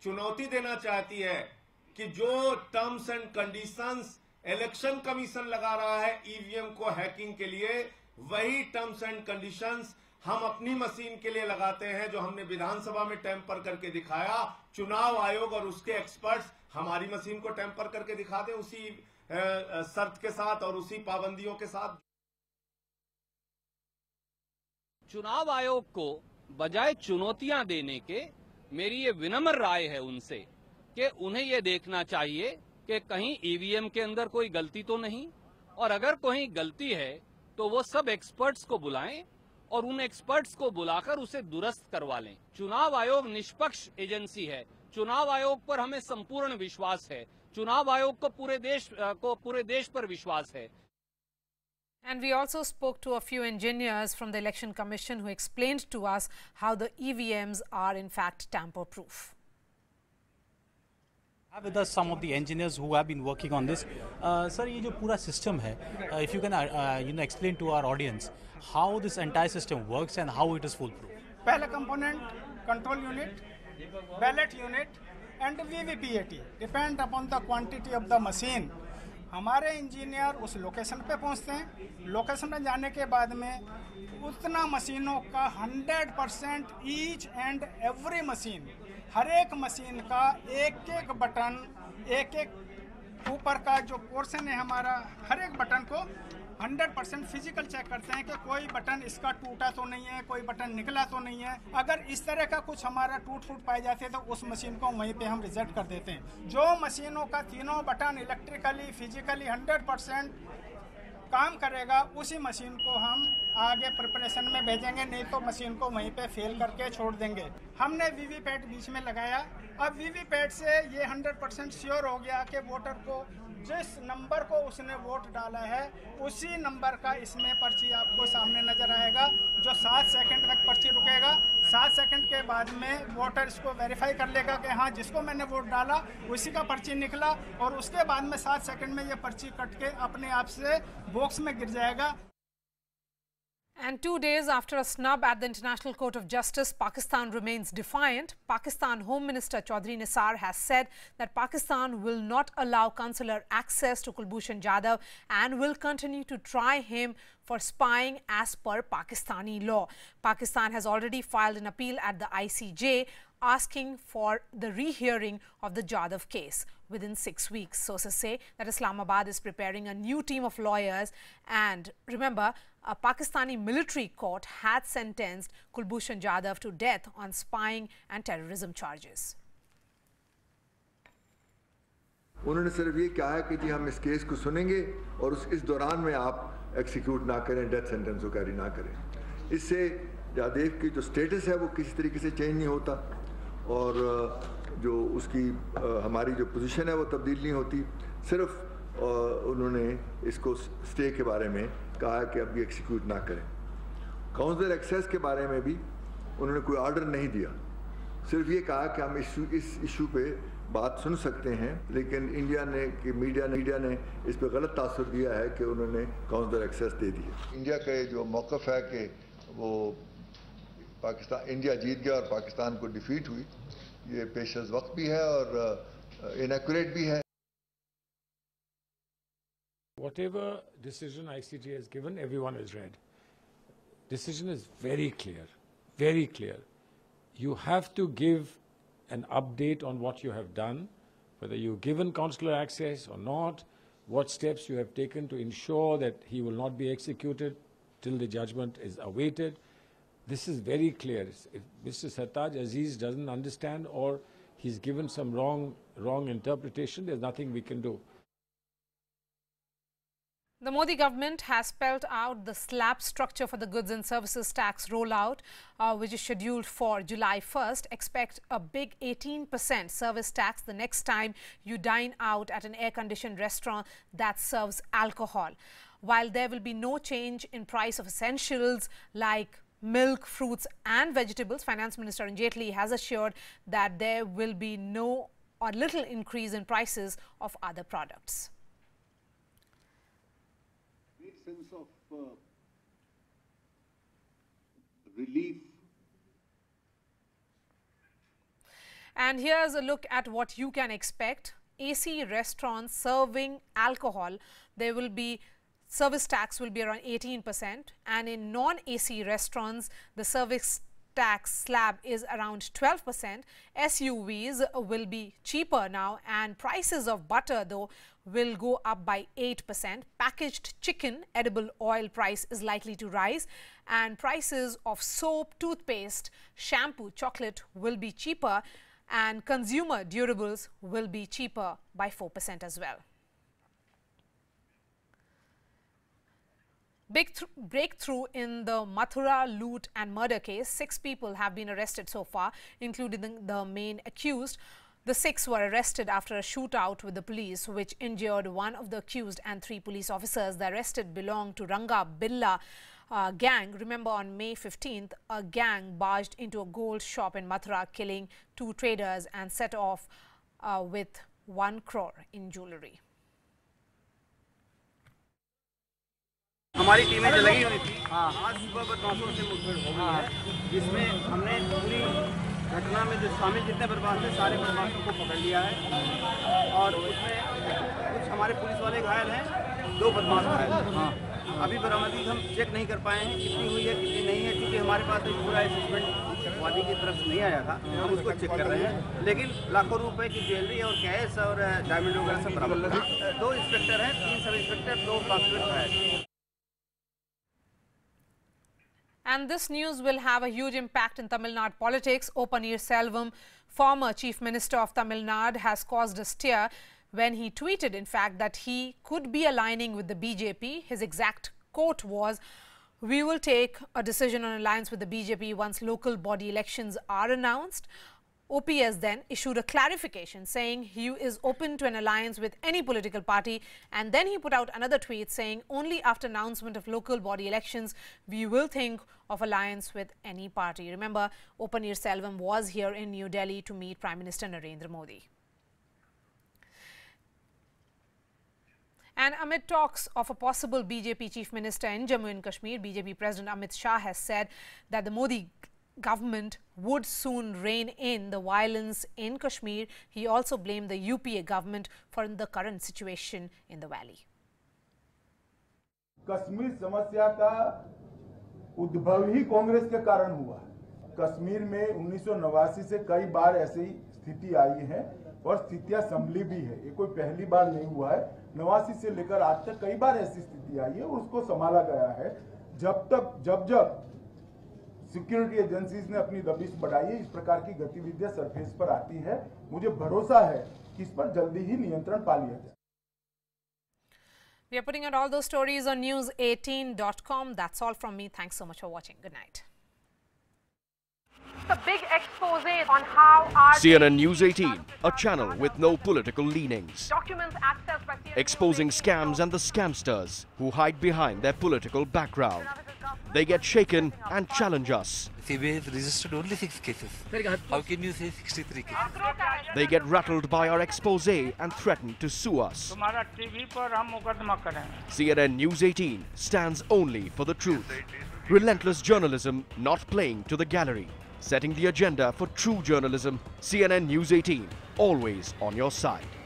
S25: चुनौती देना चाहती है कि जो terms and conditions election commission लगा रहा है ईवीएम को हैकिंग के लिए, वही टर्म्स एंड कंडीशंस हम अपनी मशीन के लिए लगाते हैं जो हमने विधानसभा में टैंपर करके दिखाया. चुनाव आयोग और उसके एक्सपर्ट्स हमारी मशीन को टैंपर करके दिखा दें उसी शर्त के साथ और उसी पाबंदियों के साथ.
S26: चुनाव आयोग को
S2: बजाय चुनौतियां देने के मेरी ये विनम्र राय है उनसे कि उन्हें ये देखना चाहिए कि कहीं ईवीएम के अंदर कोई गलती तो नहीं, और अगर कोई गलती है तो वो सब एक्सपर्ट्स को बुलाएं और उन एक्सपर्ट्स को बुलाकर उसे दुरुस्त करवा लें। चुनाव आयोग निष्पक्ष एजेंसी है, चुनाव आयोग पर हमें संपूर्ण विश्वास है, चुनाव आयोग को पूरे देश पर विश्वास है।
S3: And we also spoke to a few engineers from the Election Commission who explained to us how the EVMs are in fact tamper-proof.
S4: Have with us some of the engineers who have been working on this. Sir, ये जो पूरा system है, if you can explain to our audience how this entire system works and how it is foolproof.
S5: पहला component control unit, ballot unit and VVPAT depend upon the quantity of the machine. हमारे engineer उस location पे पहुंचते हैं, location में जाने के बाद में उतना मशीनों का 100% ईच एंड एवरी मशीन, हर एक मशीन का एक एक बटन, एक एक ऊपर का जो पोर्शन है हमारा, हर एक बटन को 100% फिजिकल चेक करते हैं कि कोई बटन इसका टूटा तो नहीं है, कोई बटन निकला तो नहीं है। अगर इस तरह का कुछ हमारा टूट फूट पाए जाते हैं तो उस मशीन को वहीं पे हम रिजेक्ट कर देते हैं। जो मशीनों का तीनों बटन इलेक्ट्रिकली फिजिकली 100% काम करेगा, उसी मशीन को हम आगे प्रिपरेशन में भेजेंगे, नहीं तो मशीन को वहीं पे फेल करके छोड़ देंगे। हमने वीवीपैट बीच में लगाया। अब वीवीपैट से ये 100% श्योर हो गया कि वोटर को जिस नंबर को उसने वोट डाला है उसी नंबर का इसमें पर्ची आपको सामने नजर आएगा, जो 7 सेकंड तक पर्ची रुकेगा। 7 सेकंड के बाद में वोटर इसको वेरीफाई कर लेगा कि हाँ जिसको मैंने वोट डाला उसी का पर्ची निकला, और उसके बाद में 7 सेकंड में ये पर्ची कट के अपने आप से बॉक्स में गिर जाएगा।
S3: And 2 days after a snub at the International Court of Justice, Pakistan remains defiant. Pakistan Home Minister Chaudhry Nisar has said that Pakistan will not allow consular access to Kulbhushan Jadhav and will continue to try him for spying as per Pakistani law. Pakistan has already filed an appeal at the ICJ asking for the rehearing of the Jadhav case within 6 weeks. Sources say that Islamabad is preparing a new team of lawyers, and remember, a Pakistani military court had sentenced Kulbhushan Jadhav to death on spying and terrorism charges.
S6: उन्होंने सिर्फ ये कहा है कि जी हम इस case को सुनेंगे और इस दौरान में आप एक्सिक्यूट ना करें, डेथ सेंटेंस को कैरी ना करें। इससे जादेव की जो स्टेटस है वो किसी तरीके से चेंज नहीं होता, और जो उसकी हमारी जो पोजीशन है वो तब्दील नहीं होती। सिर्फ उन्होंने इसको स्टे के बारे में कहा कि अब ये एक्सिक्यूट ना करें। काउंसलर एक्सेस के बारे में भी उन्होंने कोई ऑर्डर नहीं दिया, सिर्फ ये कहा कि हम इस इशू पे बात सुन सकते हैं, लेकिन मीडिया ने इस पे गलत तासुर दिया है कि उन्होंने काउंसलर एक्सेस दे दिया। इंडिया का जो मौक़िफ़ है कि वो इंडिया जीत गया और पाकिस्तान को डिफीट हुई, ये पेश अज़ वक्त भी है और इनएक्यूरेट भी है।
S11: Whatever decision ICJ has given, everyone has read. Decision is very clear, very clear. You have to give an update on what you have done, whether you've given consular access or not, what steps you have taken to ensure that he will not be executed till the judgment is awaited. This is very clear. If Mr. Sartaj Aziz doesn't understand or he's given some wrong interpretation, there's nothing we can do.
S3: The Modi government has spelled out the slab structure for the goods and services tax rollout, which is scheduled for July 1st. Expect a big 18% service tax the next time you dine out at an air-conditioned restaurant that serves alcohol. While there will be no change in price of essentials like milk, fruits and vegetables, Finance Minister Arun Jaitley has assured that there will be no or little increase in prices of other products.
S6: Sense of relief.
S3: And here's a look at what you can expect. AC restaurants serving alcohol, there will be service tax will be around 18%, and in non-AC restaurants the service tax slab is around 12%. SUVs will be cheaper now, and prices of butter though will go up by 8%. Packaged chicken, edible oil price is likely to rise, and prices of soap, toothpaste, shampoo, chocolate will be cheaper, and consumer durables will be cheaper by 4% as well. Big breakthrough in the Mathura loot and murder case. 6 people have been arrested so far, including the main accused. The 6 were arrested after a shootout with the police, which injured one of the accused and 3 police officers. The arrested belong to Ranga Billa gang. Remember, on May 15th, a gang barged into a gold shop in Mathura, killing 2 traders and set off with 1 crore in jewellery.
S7: हमारी टीमें जो लगी हुई थी, आज सुबह बदमाशों से मुठभेड़ हो गई है, जिसमें हमने पूरी घटना में जो शामिल जितने बदमाश थे सारे बदमाशों को पकड़ लिया है, और उसमें कुछ हमारे पुलिस वाले घायल हैं, 2 बदमाश घायल हैं। अभी बरामदगी हम चेक नहीं कर पाए हैं कितनी हुई है कितनी नहीं है, क्योंकि हमारे पास एक पूरा असेसमेंट वादी की तरफ से नहीं आया था, हम उसको चेक कर रहे हैं। लेकिन लाखों रुपए की ज्वेलरी और कैश और डायमंड वगैरह सब बरामद हुआ। 2 इंस्पेक्टर हैं, 3 सब इंस्पेक्टर, 2 कांस्टेबल घायल।
S3: And this news will have a huge impact in Tamil Nadu politics. O. Paneerselvam, former Chief Minister of Tamil Nadu, has caused a stir when he tweeted, in fact, that he could be aligning with the BJP. His exact quote was, "We will take a decision on alliance with the BJP once local body elections are announced." OPS then issued a clarification saying he is open to an alliance with any political party, and then he put out another tweet saying only after announcement of local body elections we will think of alliance with any party. Remember, O. Paneerselvam was here in New Delhi to meet Prime Minister Narendra Modi. And amid talks of a possible BJP Chief Minister in Jammu and Kashmir, BJP President Amit Shah has said that the Modi government would soon rein in the violence in Kashmir. He also blamed the UPA government for the current situation in the valley.
S12: Kashmir समस्या का उद्भव ही कांग्रेस के कारण हुआ। कश्मीर में 1989 से कई बार ऐसी स्थिति आई है और स्थितियां संभली भी है, ये कोई पहली बार नहीं हुआ है। 89 से लेकर आज तक कई बार ऐसी स्थिति आई है और उसको संभाला गया है। जब सिक्योरिटी एजेंसीज ने अपनी दबिश बढ़ाई है, इस प्रकार की गतिविधियां सरफेस पर आती है, मुझे भरोसा है कि इस पर जल्दी ही नियंत्रण पा लिया जाए।
S3: We are putting out all those stories on news18.com. That's all from me. Thanks so much for watching. Good night. The big expose on how
S13: CNN News 18, a channel with no political leanings.
S3: Documents accessed by CNN
S13: exposing scams and the scamsters who hide behind their political background. They get shaken and challenge us.
S14: CBI has registered only 6 cases. How can you say 63 cases?
S13: They get rattled by our expose and threaten to sue us. CNN News 18 stands only for the truth. Relentless journalism not playing to the gallery. Setting the agenda for true journalism. CNN News 18, always on your side.